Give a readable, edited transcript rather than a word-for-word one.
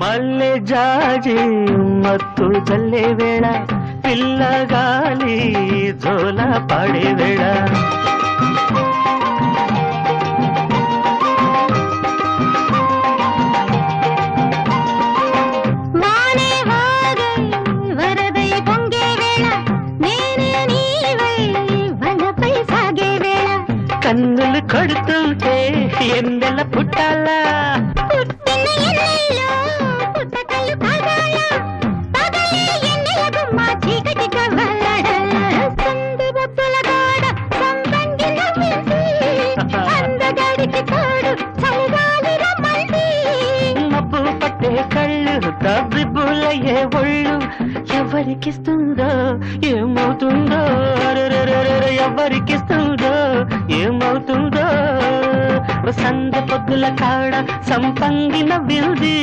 మల్లె జాజి మత్తు జల్లే వేళ పిల్లగాలి జోల పాడే వేళ కన్నులు కొడుతుంటే ఎన్నెల పుట్టాలా మబ్బు పట్టే కళ్ళు తబ్బిబ్బులయ్యే ఒళ్ళు ఎవరికిస్తుందో ఏమవుతుందో ఎవరికిస్తుందో ఏమవుతుందో సందె పొద్దుల కాడ సంపంగిన విల్ది